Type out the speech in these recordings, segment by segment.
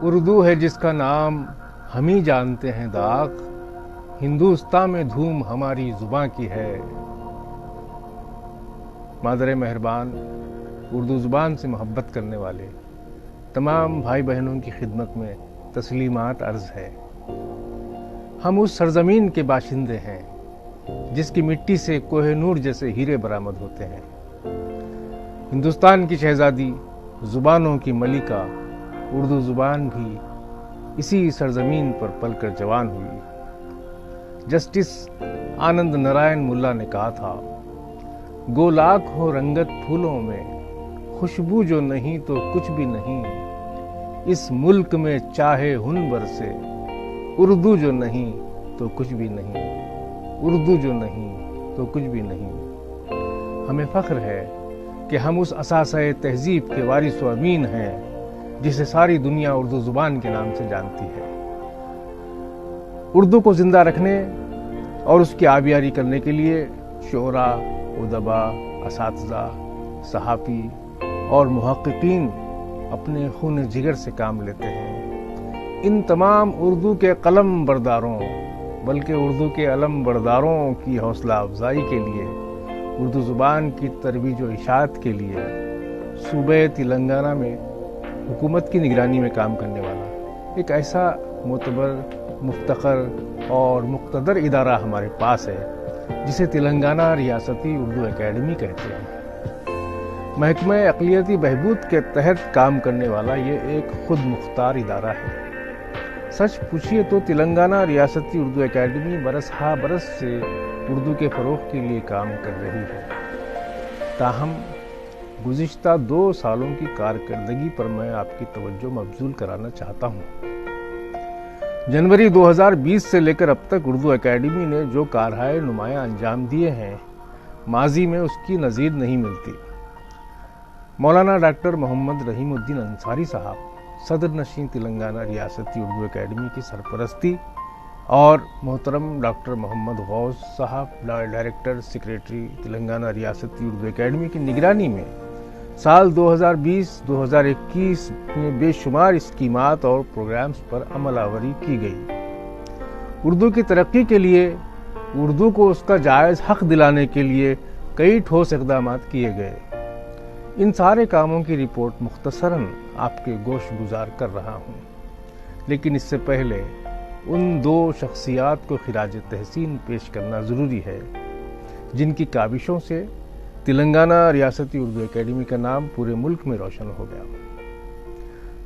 اردو ہے جس کا نام ہم ہی جانتے ہیں داغ، ہندوستان میں دھوم ہماری زباں کی ہے۔ مادر مہربان اردو زبان سے محبت کرنے والے تمام بھائی بہنوں کی خدمت میں تسلیمات عرض ہے۔ ہم اس سرزمین کے باشندے ہیں جس کی مٹی سے کوہ نور جیسے ہیرے برآمد ہوتے ہیں۔ ہندوستان کی شہزادی، زبانوں کی ملکہ اردو زبان بھی اسی سرزمین پر پل کر جوان ہوئی۔ جسٹس آنند نارائن ملا نے کہا تھا، گو لاکھ ہو رنگت پھولوں میں، خوشبو جو نہیں تو کچھ بھی نہیں، اس ملک میں چاہے ہن برسے، اردو جو نہیں تو کچھ بھی نہیں، اردو جو نہیں تو کچھ بھی نہیں۔ ہمیں فخر ہے کہ ہم اس اثاثہ تہذیب کے وارث و امین ہیں جسے ساری دنیا اردو زبان کے نام سے جانتی ہے۔ اردو کو زندہ رکھنے اور اس کی آبیاری کرنے کے لیے شعراء، ادباء، اساتذہ، صحافی اور محققین اپنے خون جگر سے کام لیتے ہیں۔ ان تمام اردو کے قلم برداروں بلکہ اردو کے علم برداروں کی حوصلہ افزائی کے لیے، اردو زبان کی ترویج و اشاعت کے لیے صوبہ تلنگانہ میں حکومت کی نگرانی میں کام کرنے والا ایک ایسا معتبر، مفتخر اور مقتدر ادارہ ہمارے پاس ہے جسے تلنگانہ ریاستی اردو اکیڈمی کہتے ہیں۔ محکمہ اقلیتی بہبود کے تحت کام کرنے والا یہ ایک خود مختار ادارہ ہے۔ سچ پوچھئے تو تلنگانہ ریاستی اردو اکیڈمی برس ہا برس سے اردو کے فروغ کے لیے کام کر رہی ہے۔ تاہم گزشتہ 2 سالوں کی کارکردگی پر میں آپ کی توجہ مبذول کرانا چاہتا ہوں۔ جنوری 2020 سے لے کر اب تک اردو اکیڈمی نے جو کارہائے نمایاں انجام دیے ہیں، ماضی میں اس کی نظیر نہیں ملتی۔ مولانا ڈاکٹر محمد رحیم الدین انصاری صاحب صدر نشین تلنگانہ ریاستی اردو اکیڈمی کی سرپرستی اور محترم ڈاکٹر محمد غوث صاحب ڈائریکٹر سیکریٹری تلنگانہ ریاستی اردو اکیڈمی کی نگرانی میں سال 2020-2021 میں بے شمار اسکیمات اور پروگرامز پر عمل آوری کی گئی۔ اردو کی ترقی کے لیے، اردو کو اس کا جائز حق دلانے کے لیے کئی ٹھوس اقدامات کیے گئے۔ ان سارے کاموں کی رپورٹ مختصراً آپ کے گوش گزار کر رہا ہوں، لیکن اس سے پہلے ان 2 شخصیات کو خراج تحسین پیش کرنا ضروری ہے جن کی کاوشوں سے تلنگانہ ریاستی اردو اکیڈمی کا نام پورے ملک میں روشن ہو گیا۔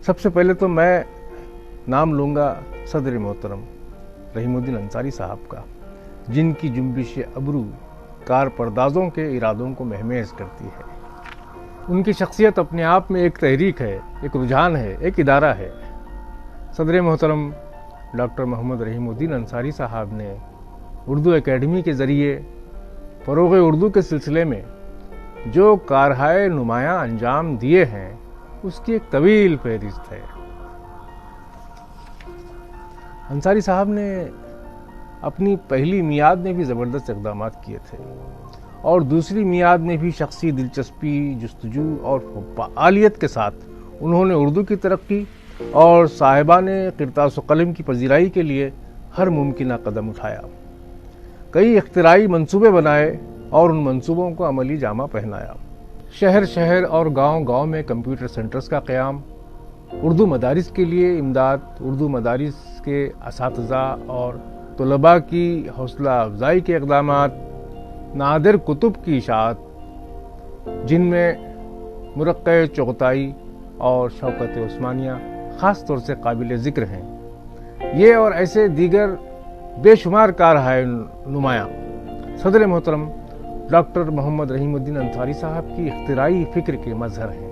سب سے پہلے تو میں نام لوں گا صدر محترم رحیم الدین انصاری صاحب کا، جن کی جنبش ابرو کار پردازوں کے ارادوں کو مہمیز کرتی ہے۔ ان کی شخصیت اپنے آپ میں ایک تحریک ہے، ایک رجحان ہے، ایک ادارہ ہے۔ صدر محترم ڈاکٹر محمد رحیم الدین انصاری صاحب نے اردو اکیڈمی کے ذریعے فروغ اردو کے سلسلے میں جو کارہائے نمایاں انجام دیے ہیں، اس کی ایک طویل فہرست ہے۔ انصاری صاحب نے اپنی پہلی میعاد میں بھی زبردست اقدامات کیے تھے اور دوسری میعاد میں بھی شخصی دلچسپی، جستجو اور فعالیت کے ساتھ انہوں نے اردو کی ترقی اور صاحبان قرطاس و قلم کی پذیرائی کے لیے ہر ممکنہ قدم اٹھایا۔ کئی اختراعی منصوبے بنائے اور ان منصوبوں کو عملی جامہ پہنایا۔ شہر شہر اور گاؤں گاؤں میں کمپیوٹر سینٹرز کا قیام، اردو مدارس کے لیے امداد، اردو مدارس کے اساتذہ اور طلباء کی حوصلہ افزائی کے اقدامات، نادر کتب کی اشاعت جن میں مرقع چغتائی اور شوکت عثمانیہ خاص طور سے قابل ذکر ہیں، یہ اور ایسے دیگر بے شمار کارہائے نمایاں صدر محترم ڈاکٹر محمد رحیم الدین انصاری صاحب کی اختراعی فکر کے مظہر ہیں۔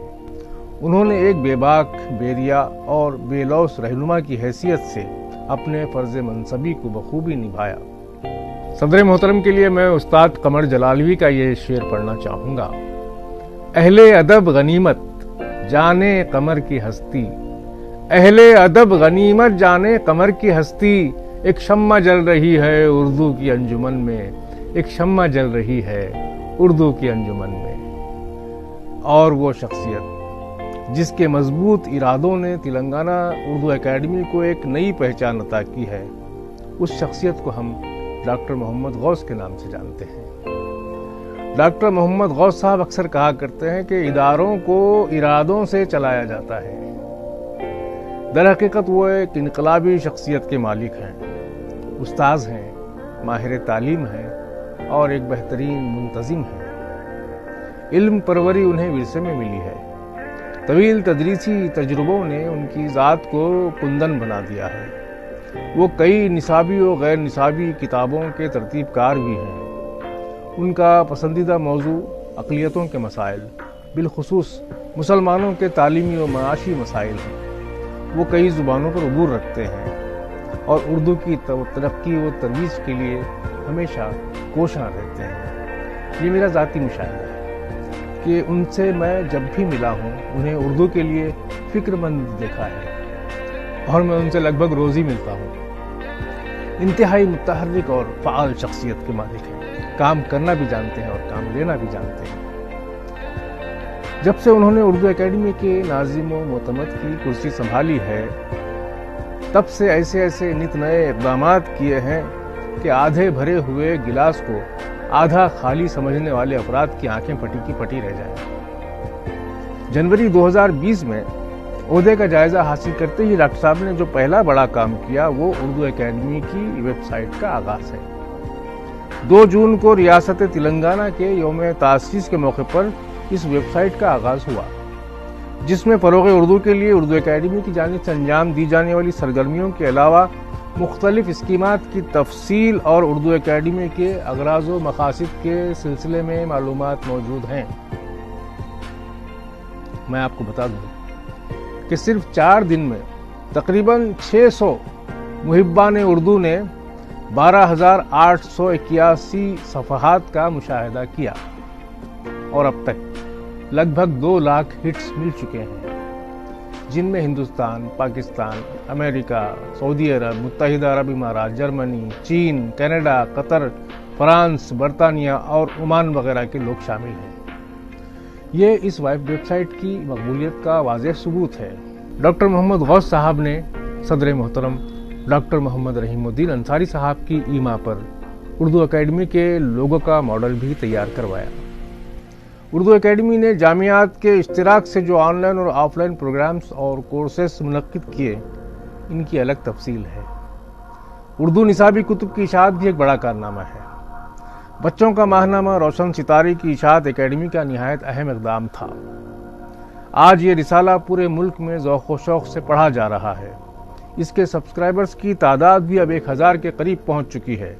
انہوں نے ایک بے باک، بے ریا اور بے لوث رہنما کی حیثیت سے اپنے فرض منصبی کو بخوبی نبھایا۔ صدر محترم کے لیے میں استاد قمر جلالوی کا یہ شعر پڑھنا چاہوں گا۔ اہل ادب غنیمت جانے قمر کی ہستی، اہل ادب غنیمت جانے قمر کی ہستی، ایک شمع جل رہی ہے اردو کی انجمن میں، ایک شمع جل رہی ہے اردو کی انجمن میں۔ اور وہ شخصیت جس کے مضبوط ارادوں نے تلنگانہ اردو اکیڈمی کو ایک نئی پہچان عطا کی ہے، اس شخصیت کو ہم ڈاکٹر محمد غوث کے نام سے جانتے ہیں۔ ڈاکٹر محمد غوث صاحب اکثر کہا کرتے ہیں کہ اداروں کو ارادوں سے چلایا جاتا ہے۔ در حقیقت وہ ایک انقلابی شخصیت کے مالک ہیں، استاذ ہیں، ماہر تعلیم ہیں اور ایک بہترین منتظم ہیں۔ علم پروری انہیں ورثے میں ملی ہے۔ طویل تدریسی تجربوں نے ان کی ذات کو کندن بنا دیا ہے۔ وہ کئی نصابی و غیر نصابی کتابوں کے ترتیب کار بھی ہیں۔ ان کا پسندیدہ موضوع اقلیتوں کے مسائل، بالخصوص مسلمانوں کے تعلیمی و معاشی مسائل ہیں۔ وہ کئی زبانوں پر عبور رکھتے ہیں اور اردو کی ترقی و ترویج کے لیے ہمیشہ کوشاں رہتے ہیں۔ یہ میرا ذاتی مشاہدہ ہے کہ ان سے میں جب بھی ملا ہوں انہیں اردو کے لیے فکر مند دیکھا ہے اور میں ان سے لگ بھگ روز ہی ملتا ہوں۔ انتہائی متحرک اور فعال شخصیت کے مالک ہیں، کام کرنا بھی جانتے ہیں اور کام لینا بھی جانتے ہیں۔ جب سے انہوں نے اردو اکیڈمی کے ناظم و معتمد کی کرسی سنبھالی ہے، تب سے ایسے نت نئے اقدامات کیے ہیں کہ آدھے بھرے ہوئے گلاس کو آدھا خالی سمجھنے والے افراد کی آنکھیں پٹی کی پٹی رہ جائیں۔ جنوری 2020 میں عہدے کا جائزہ حاصل کرتے ہی ڈاکٹر صاحب نے جو پہلا بڑا کام کیا وہ اردو اکیڈمی کی ویب سائٹ کا آغاز ہے۔ 2 جون کو ریاست تلنگانہ کے یوم تاسیس کے موقع پر اس ویب سائٹ کا آغاز ہوا، جس میں فروغ اردو کے لیے اردو اکیڈمی کی جانب سے انجام دی جانے والی سرگرمیوں کے علاوہ مختلف اسکیمات کی تفصیل اور اردو اکیڈمی کے اغراض و مقاصد کے سلسلے میں معلومات موجود ہیں۔ میں آپ کو بتا دوں کہ صرف 4 دن میں تقریباً 600 محبان اردو نے 12,881 صفحات کا مشاہدہ کیا اور اب تک لگ بھگ 2 لاکھ ہٹس مل چکے ہیں، جن میں ہندوستان، پاکستان، امریکہ، سعودی عرب، متحدہ عرب امارات، جرمنی، چین، کینیڈا، قطر، فرانس، برطانیہ اور عمان وغیرہ کے لوگ شامل ہیں۔ یہ اس ویب سائٹ کی مقبولیت کا واضح ثبوت ہے۔ ڈاکٹر محمد غوث صاحب نے صدر محترم ڈاکٹر محمد رحیم الدین انصاری صاحب کی ایما پر اردو اکیڈمی کے لوگو کا ماڈل بھی تیار کروایا۔ اردو اکیڈمی نے جامعات کے اشتراک سے جو آن لائن اور آف لائن پروگرامز اور کورسز منعقد کیے، ان کی الگ تفصیل ہے۔ اردو نصابی کتب کی اشاعت بھی ایک بڑا کارنامہ ہے۔ بچوں کا ماہنامہ روشن ستارے کی اشاعت اکیڈمی کا نہایت اہم اقدام تھا۔ آج یہ رسالہ پورے ملک میں ذوق و شوق سے پڑھا جا رہا ہے۔ اس کے سبسکرائبرز کی تعداد بھی اب 1000 کے قریب پہنچ چکی ہے۔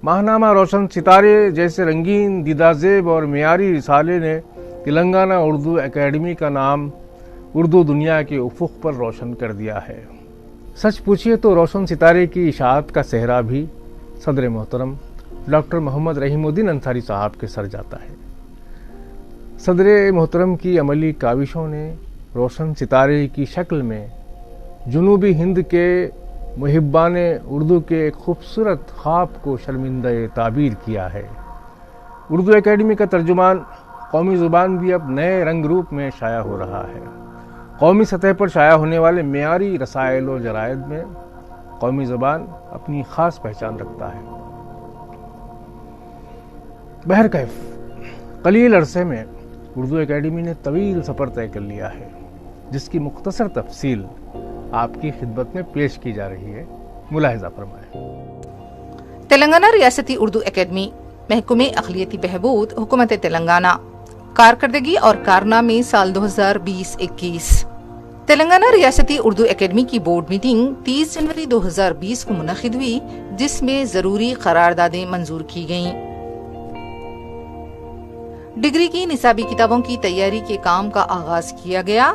ماہنامہ روشن ستارے جیسے رنگین، دیدازیب اور معیاری رسالے نے تلنگانہ اردو اکیڈمی کا نام اردو دنیا کے افق پر روشن کر دیا ہے۔ سچ پوچھئے تو روشن ستارے کی اشاعت کا صحرا بھی صدر محترم ڈاکٹر محمد رحیم الدین انصاری صاحب کے سر جاتا ہے۔ صدر محترم کی عملی کاوشوں نے روشن ستارے کی شکل میں جنوبی ہند کے محبان اردو کے ایک خوبصورت خواب کو شرمندہ تعبیر کیا ہے۔ اردو اکیڈمی کا ترجمان قومی زبان بھی اب نئے رنگ روپ میں شائع ہو رہا ہے۔ قومی سطح پر شائع ہونے والے معیاری رسائل و جرائد میں قومی زبان اپنی خاص پہچان رکھتا ہے۔ بہرکیف قلیل عرصے میں اردو اکیڈمی نے طویل سفر طے کر لیا ہے، جس کی مختصر تفصیل آپ کی خدمت میں پیش کی جا رہی ہے۔ ملاحظہ فرمائیں۔ تلنگانہ ریاستی اردو اکیڈمی، محکمہ اقلیتی بہبود، حکومت تلنگانہ، کارکردگی اور کارنامے سال 2020-21۔ تلنگانہ ریاستی اردو اکیڈمی کی بورڈ میٹنگ 30 جنوری 2020 کو منعقد ہوئی، جس میں ضروری قراردادیں منظور کی گئیں۔ ڈگری کی نصابی کتابوں کی تیاری کے کام کا آغاز کیا گیا۔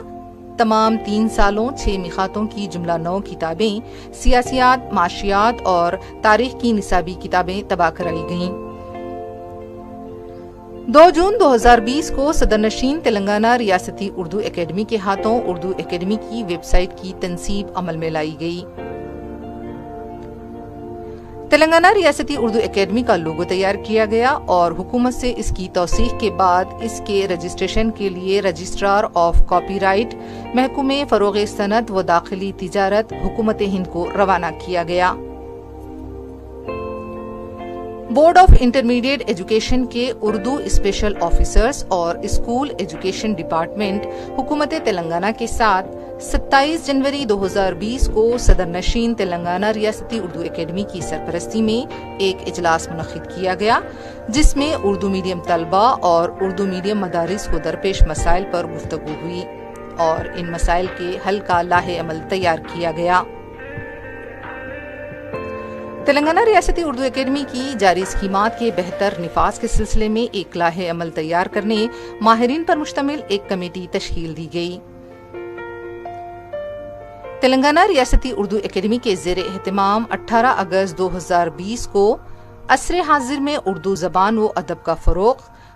تمام 3 سالوں 6 میخاتوں کی جملہ 9 کتابیں، سیاسیات، معاشیات اور تاریخ کی نصابی کتابیں طبع کرائی گئیں۔ 2 جون 2020 کو صدر نشین تلنگانہ ریاستی اردو اکیڈمی کے ہاتھوں اردو اکیڈمی کی ویب سائٹ کی تنصیب عمل میں لائی گئی۔ تلنگانہ ریاستی اردو اکیڈمی کا لوگو تیار کیا گیا اور حکومت سے اس کی توثیق کے بعد اس کے رجسٹریشن کے لیے رجسٹرار آف کاپی رائٹ محکمہ فروغ صنعت و داخلی تجارت حکومت ہند کو روانہ کیا گیا۔ بورڈ آف انٹرمیڈیٹ ایجوکیشن کے اردو اسپیشل آفیسرز اور اسکول ایجوکیشن ڈپارٹمنٹ حکومت تلنگانہ کے ساتھ 27 جنوری 2020 کو صدر نشین تلنگانہ ریاستی اردو اکیڈمی کی سرپرستی میں ایک اجلاس منعقد کیا گیا، جس میں اردو میڈیم طلبہ اور اردو میڈیم مدارس کو درپیش مسائل پر گفتگو ہوئی اور ان مسائل کے حل کا لائحہ عمل تیار کیا گیا۔ تلنگانہ ریاستی اردو اکیڈمی کی جاری اسکیمات کے بہتر نفاذ کے سلسلے میں ایک لائحہ عمل تیار کرنے ماہرین پر مشتمل ایک کمیٹی تشکیل دی گئی۔ تلنگانہ ریاستی اردو اکیڈمی کے زیر اہتمام 18 اگست 2020 کو عصر حاضر میں اردو زبان و ادب کا فروغ،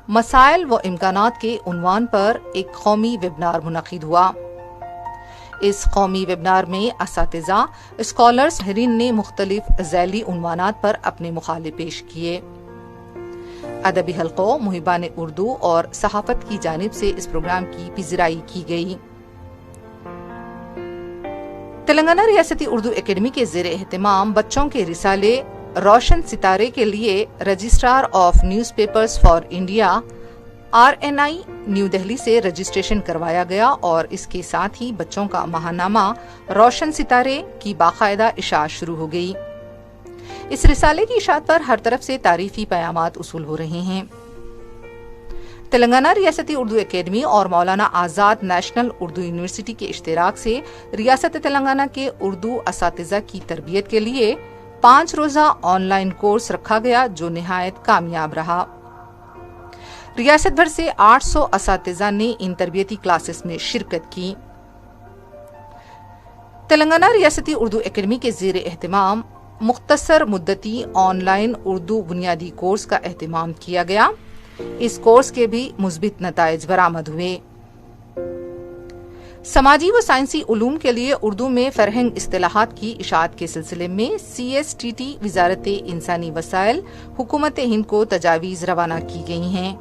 مسائل و امکانات کے عنوان پر ایک قومی ویبنار منعقد ہوا۔ اس قومی ویبنار میں اساتذہ، اسکالرز، ماہرین نے مختلف ذیلی عنوانات پر اپنے مقالے پیش کیے۔ ادبی حلقوں، محبان اردو اور صحافت کی جانب سے اس پروگرام کی پذیرائی کی گئی۔ تلنگانہ ریاستی اردو اکیڈمی کے زیر اہتمام بچوں کے رسالے روشن ستارے کے لیے registrar of news papers for India RNI new Delhi سے رجسٹریشن کروایا گیا اور اس کے ساتھ ہی بچوں کا ماہنامہ روشن ستارے کی باقاعدہ اشاعت شروع ہو گئی۔ اس رسالے کی اشاعت پر ہر طرف سے تعریفی پیامات وصول ہو رہے ہیں۔ تلنگانہ ریاستی اردو اکیڈمی اور مولانا آزاد نیشنل اردو یونیورسٹی کے اشتراک سے ریاست تلنگانہ کے اردو اساتذہ کی تربیت کے لیے 5 روزہ آن لائن کورس رکھا گیا، جو نہایت کامیاب رہا۔ ریاست بھر سے 800 اساتذہ نے ان تربیتی کلاسز میں شرکت کی۔ تلنگانہ ریاستی اردو اکیڈمی کے زیر اہتمام مختصر مدتی آن لائن اردو بنیادی کورس کا اہتمام کیا گیا۔ اس کورس کے بھی مثبت نتائج برآمد ہوئے۔ سماجی و سائنسی علوم کے لیے اردو میں فرہنگ اصطلاحات کی اشاعت کے سلسلے میں CSTT وزارت انسانی وسائل حکومت ہند کو تجاویز روانہ کی گئی ہیں۔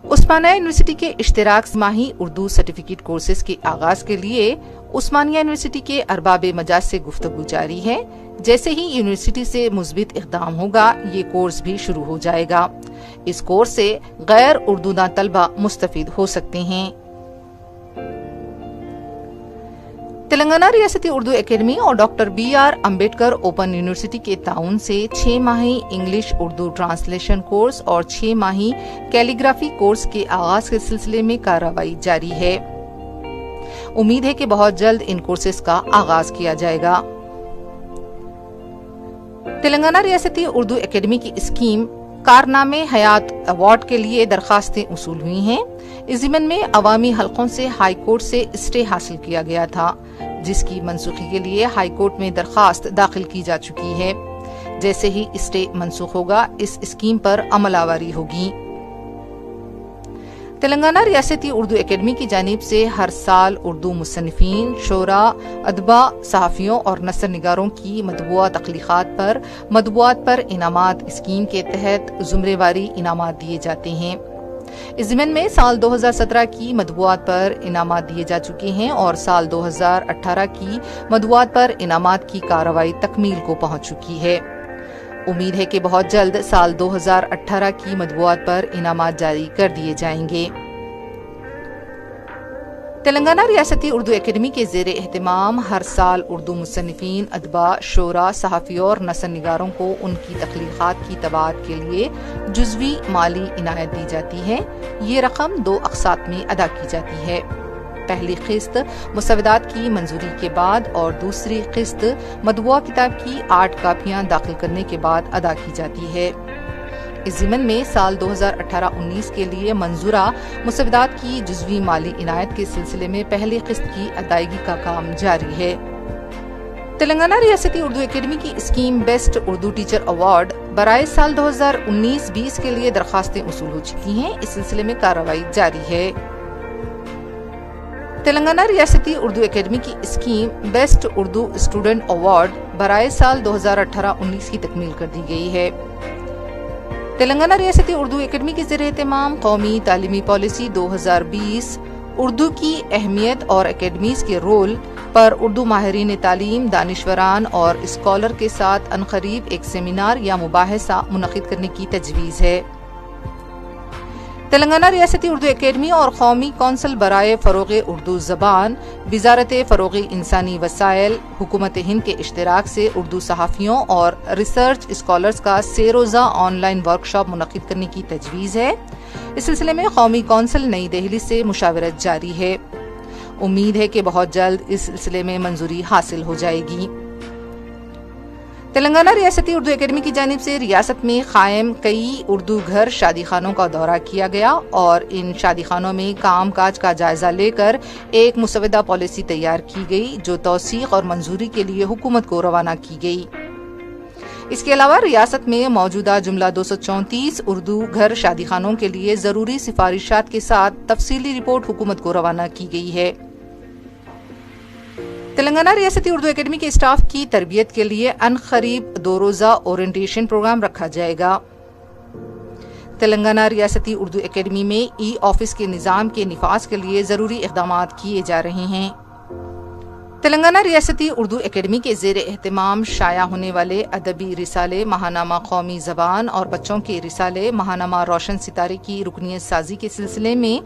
عثمانیہ یونیورسٹی کے اشتراک سے ماہی اردو سرٹیفکیٹ کورسز کے آغاز کے لیے عثمانیہ یونیورسٹی کے ارباب مجاز سے گفتگو جاری ہے۔ جیسے ہی یونیورسٹی سے مثبت اقدام ہوگا، یہ کورس بھی شروع ہو جائے گا۔ اس کورس سے غیر اردو داں طلبہ مستفید ہو سکتے ہیں۔ تلنگانہ ریاستی اردو اکیڈمی اور doctor BR Ambedkar open university کے تعاون سے 6 ماہی انگلش اردو ٹرانسلیشن کورس اور 6 ماہی کیلیگرافی کورس کے آغاز کے سلسلے میں کارروائی جاری ہے۔ امید ہے کہ بہت جلد ان کورسز کا آغاز کیا جائے گا۔ تلنگانہ ریاستی اردو اکیڈمی کی اسکیم کارنامے حیات ایوارڈ کے لیے درخواستیں وصول ہوئی ہیں۔ اس ضمن میں عوامی حلقوں سے ہائی کورٹ سے اسٹے حاصل کیا گیا تھا، جس کی منسوخی کے لیے ہائی کورٹ میں درخواست داخل کی جا چکی ہے۔ جیسے ہی اسٹے منسوخ ہوگا، اس اسکیم پر عمل آوری ہوگی۔ تلنگانہ ریاستی اردو اکیڈمی کی جانب سے ہر سال اردو مصنفین، شعراء، ادباء، صحافیوں اور نثر نگاروں کی مطبوعہ تخلیقات پر مطبوعات پر انعامات اسکیم کے تحت زمرے واری انعامات دیے جاتے ہیں۔ اس ضمن میں سال 2017 کی مطبوعات پر انعامات دیے جا چکے ہیں اور سال 2018 کی مطبوعات پر انعامات کی کارروائی تکمیل کو پہنچ چکی ہے۔ امید ہے کہ بہت جلد سال 2018 کی مطبوعات پر انعامات جاری کر دیے جائیں گے۔ تلنگانہ ریاستی اردو اکیڈمی کے زیر اہتمام ہر سال اردو مصنفین، ادباء، شعراء، صحافیوں اور نثر نگاروں کو ان کی تخلیقات کی طباعت کے لیے جزوی مالی عنایت دی جاتی ہے۔ یہ رقم 2 اقساط میں ادا کی جاتی ہے۔ پہلی قسط مسودات کی منظوری کے بعد اور دوسری قسط مطبوعہ کتاب کی 8 کاپیاں داخل کرنے کے بعد ادا کی جاتی ہے۔ اس ضمن میں سال 2018-19 کے لیے منظورہ مسودات کی جزوی مالی عنایت کے سلسلے میں پہلی قسط کی ادائیگی کا کام جاری ہے۔ تلنگانہ ریاستی اردو اکیڈمی کی scheme best Urdu teacher award برائے سال 2019-20 کے لیے درخواستیں وصول ہو چکی ہیں۔ اس سلسلے میں کارروائی جاری ہے۔ تلنگانہ ریاستی اردو اکیڈمی کی scheme best Urdu student award برائے سال 2018-19 کی تکمیل کر دی گئی ہے۔ تلنگانہ ریاستی اردو اکیڈمی کے زیر اہتمام قومی تعلیمی پالیسی 2020 اردو کی اہمیت اور اکیڈمیز کے رول پر اردو ماہرین تعلیم، دانشوران اور اسکالر کے ساتھ عنقریب ایک سیمینار یا مباحثہ منعقد کرنے کی تجویز ہے۔ تلنگانہ ریاستی اردو اکیڈمی اور قومی کونسل برائے فروغ اردو زبان، وزارت فروغ انسانی وسائل، حکومت ہند کے اشتراک سے اردو صحافیوں اور ریسرچ اسکالرز کا 3 روزہ آن لائن ورکشاپ منعقد کرنے کی تجویز ہے۔ اس سلسلے میں قومی کونسل نئی دہلی سے مشاورت جاری ہے۔ امید ہے کہ بہت جلد اس سلسلے میں منظوری حاصل ہو جائے گی۔ تلنگانہ ریاستی اردو اکیڈمی کی جانب سے ریاست میں قائم کئی اردو گھر شادی خانوں کا دورہ کیا گیا اور ان شادی خانوں میں کام کاج کا جائزہ لے کر ایک مسودہ پالیسی تیار کی گئی جو توثیق اور منظوری کے لیے حکومت کو روانہ کی گئی۔ اس کے علاوہ ریاست میں موجودہ جملہ 234 اردو گھر شادی خانوں کے لیے ضروری سفارشات کے ساتھ تفصیلی رپورٹ حکومت کو روانہ کی گئی ہے۔ تلنگانہ ریاستی اردو اکیڈمی کے اسٹاف کی تربیت کے لیے عنقریب 2 روزہ اورینٹیشن پروگرام رکھا جائے گا۔ تلنگانہ ریاستی اردو اکیڈمی میں ای آفس کے نظام کے نفاذ کے لیے ضروری اقدامات کیے جا رہے ہیں۔ تلنگانہ ریاستی اردو اکیڈمی کے زیر اہتمام شائع ہونے والے ادبی رسالے ماہنامہ قومی زبان اور بچوں کے رسالے ماہنامہ روشن ستارے کی رکنیت سازی کے سلسلے میں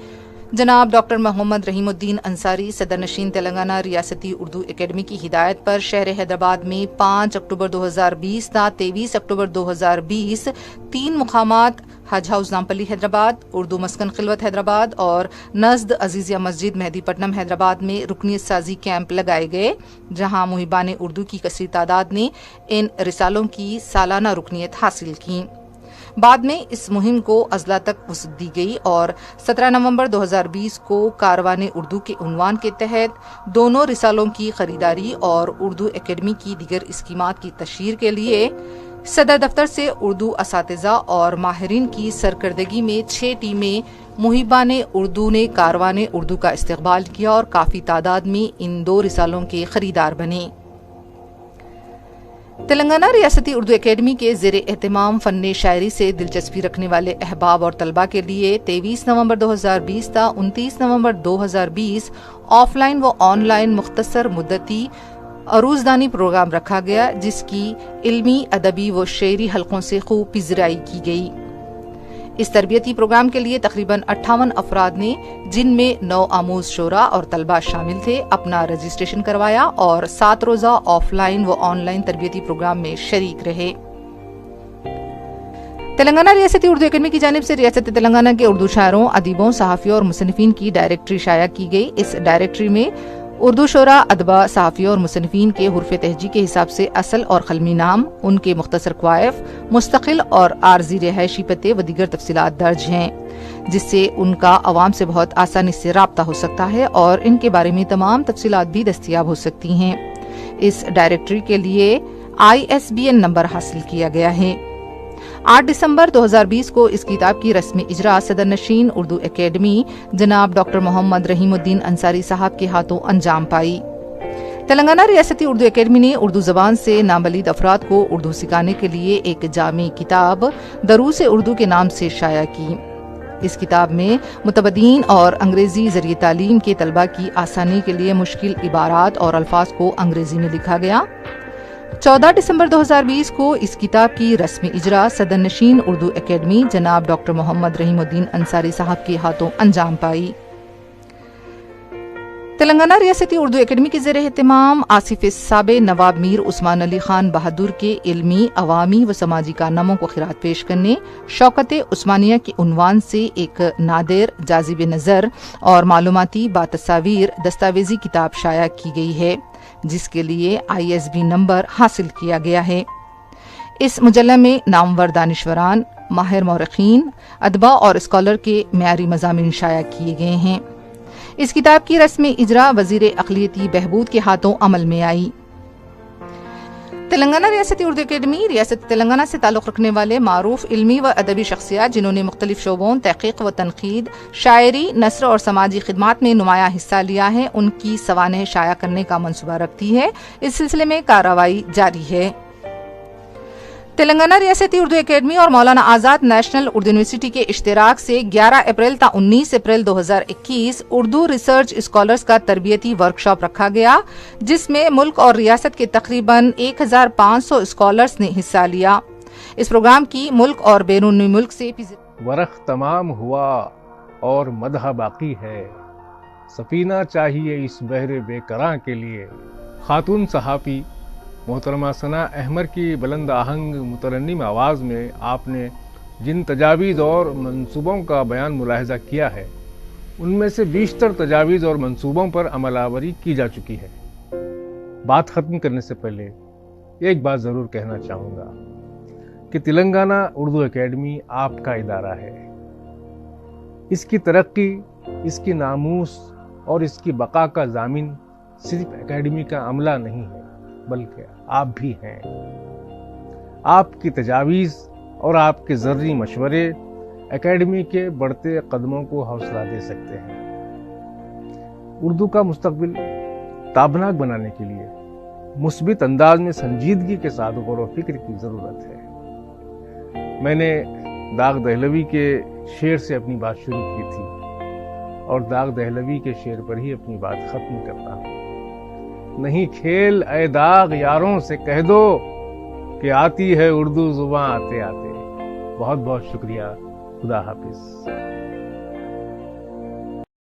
جناب ڈاکٹر محمد رحیم الدین انصاری صدر نشین تلنگانہ ریاستی اردو اکیڈمی کی ہدایت پر شہر حیدرآباد میں 5 اکتوبر 2020 تا 23 اکتوبر 2020 3 مقامات حج ہاؤس نامپلی حیدرآباد، اردو مسکن خلوت حیدرآباد اور نزد عزیزیہ مسجد مہدی پٹنم حیدرآباد میں رکنیت سازی کیمپ لگائے گئے، جہاں محبان اردو کی کثیر تعداد نے ان رسالوں کی سالانہ رکنیت حاصل کی۔ بعد میں اس مہم کو اضلاع تک وسعت دی گئی اور 17 نومبر 2020 کو کاروان اردو کے عنوان کے تحت دونوں رسالوں کی خریداری اور اردو اکیڈمی کی دیگر اسکیمات کی تشہیر کے لیے صدر دفتر سے اردو اساتذہ اور ماہرین کی سرکردگی میں 6 ٹیمیں محبان اردو نے کاروان اردو کا استقبال کیا اور کافی تعداد میں ان 2 رسالوں کے خریدار بنے۔ تلنگانہ ریاستی اردو اکیڈمی کے زیر اہتمام فن شاعری سے دلچسپی رکھنے والے احباب اور طلباء کے لیے 23 نومبر 2020 تا 29 نومبر 2020 آف لائن و آن لائن مختصر مدتی عروضدانی پروگرام رکھا گیا، جس کی علمی، ادبی و شعری حلقوں سے خوب پذیرائی کی گئی۔ اس تربیتی پروگرام کے لیے تقریباً 58 افراد نے، جن میں 9 آموز شعراء اور طلباء شامل تھے، اپنا رجسٹریشن کروایا اور 7 روزہ آف لائن و آن لائن تربیتی پروگرام میں شریک رہے۔ تلنگانہ ریاستی اردو اکیڈمی کی جانب سے ریاست تلنگانہ کے اردو شاعروں، ادیبوں، صحافیوں اور مصنفین کی ڈائریکٹری شائع کی گئی۔ اس ڈائریکٹری میں اردو شعراء، ادباء، صحافیوں اور مصنفین کے حروف تہجی کے حساب سے اصل اور قلمی نام، ان کے مختصر کوائف، مستقل اور عارضی رہائشی پتے و دیگر تفصیلات درج ہیں، جس سے ان کا عوام سے بہت آسانی سے رابطہ ہو سکتا ہے اور ان کے بارے میں تمام تفصیلات بھی دستیاب ہو سکتی ہیں۔ اس ڈائریکٹری کے لیے ISBN نمبر حاصل کیا گیا ہے۔ 8 دسمبر 2020 کو اس کتاب کی رسمی اجرا صدر نشین اردو اکیڈمی جناب ڈاکٹر محمد رحیم الدین انصاری صاحب کے ہاتھوں انجام پائی۔ تلنگانہ ریاستی اردو اکیڈمی نے اردو زبان سے نابلید افراد کو اردو سکھانے کے لیے ایک جامع کتاب دروس اردو کے نام سے شائع کی۔ اس کتاب میں متبدین اور انگریزی ذریعہ تعلیم کے طلباء کی آسانی کے لیے مشکل عبارات اور الفاظ کو انگریزی میں لکھا گیا۔ 14 دسمبر 2020 کو اس کتاب کی رسمی اجرا صدر نشین اردو اکیڈمی جناب ڈاکٹر محمد رحیم الدین انصاری صاحب کے ہاتھوں انجام پائی۔ تلنگانہ ریاستی اردو اکیڈمی کے زیر اہتمام آصف صابے نواب میر عثمان علی خان بہادر کے علمی، عوامی و سماجی کارناموں کو خراج پیش کرنے شوکت عثمانیہ کے عنوان سے ایک نادر، جاذب نظر اور معلوماتی باتصاویر دستاویزی کتاب شائع کی گئی ہے، جس کے لیے ISB نمبر حاصل کیا گیا ہے۔ اس مجلہ میں نامور دانشوران، ماہر مورخین، ادباء اور اسکالر کے معیاری مضامین شائع کیے گئے ہیں۔ اس کتاب کی رسم اجرا وزیر اقلیتی بہبود کے ہاتھوں عمل میں آئی۔ تلنگانہ ریاستی اردو اکیڈمی ریاست تلنگانہ سے تعلق رکھنے والے معروف علمی و ادبی شخصیات جنہوں نے مختلف شعبوں تحقیق و تنقید، شاعری، نثر اور سماجی خدمات میں نمایاں حصہ لیا ہے، ان کی سوانح شائع کرنے کا منصوبہ رکھتی ہے۔ اس سلسلے میں کارروائی جاری ہے۔ تلنگانہ ریاستی اردو اکیڈمی اور مولانا آزاد نیشنل اردو یونیورسٹی کے اشتراک سے 11 اپریل تا 19 اپریل 2021 اردو ریسرچ اسکالرز کا تربیتی ورکشاپ رکھا گیا، جس میں ملک اور ریاست کے تقریباً 1500 اسکالرز نے حصہ لیا۔ اس پروگرام کی ملک اور بیرون ملک سے ورق تمام ہوا اور مدح باقی ہے، سفینہ چاہیے اس بحر بے کراں کے لیے۔ خاتون صحافی محترمہ ثنا احمر کی بلند آہنگ مترنم آواز میں آپ نے جن تجاویز اور منصوبوں کا بیان ملاحظہ کیا ہے، ان میں سے بیشتر تجاویز اور منصوبوں پر عمل آوری کی جا چکی ہے۔ بات ختم کرنے سے پہلے ایک بات ضرور کہنا چاہوں گا کہ تلنگانہ اردو اکیڈمی آپ کا ادارہ ہے۔ اس کی ترقی، اس کی ناموس اور اس کی بقا کا ضامن صرف اکیڈمی کا عملہ نہیں ہے، بلکہ آپ بھی ہیں۔ آپ کی تجاویز اور آپ کے ذرّی مشورے اکیڈمی کے بڑھتے قدموں کو حوصلہ دے سکتے ہیں۔ اردو کا مستقبل تابناک بنانے کے لیے مثبت انداز میں سنجیدگی کے ساتھ غور و فکر کی ضرورت ہے۔ میں نے داغ دہلوی کے شعر سے اپنی بات شروع کی تھی اور داغ دہلوی کے شعر پر ہی اپنی بات ختم کرتا ہوں۔ نہیں کھیل اے داغ یاروں سے کہہ دو کہ آتی ہے اردو زباں آتے آتے۔ بہت بہت شکریہ۔ خدا حافظ۔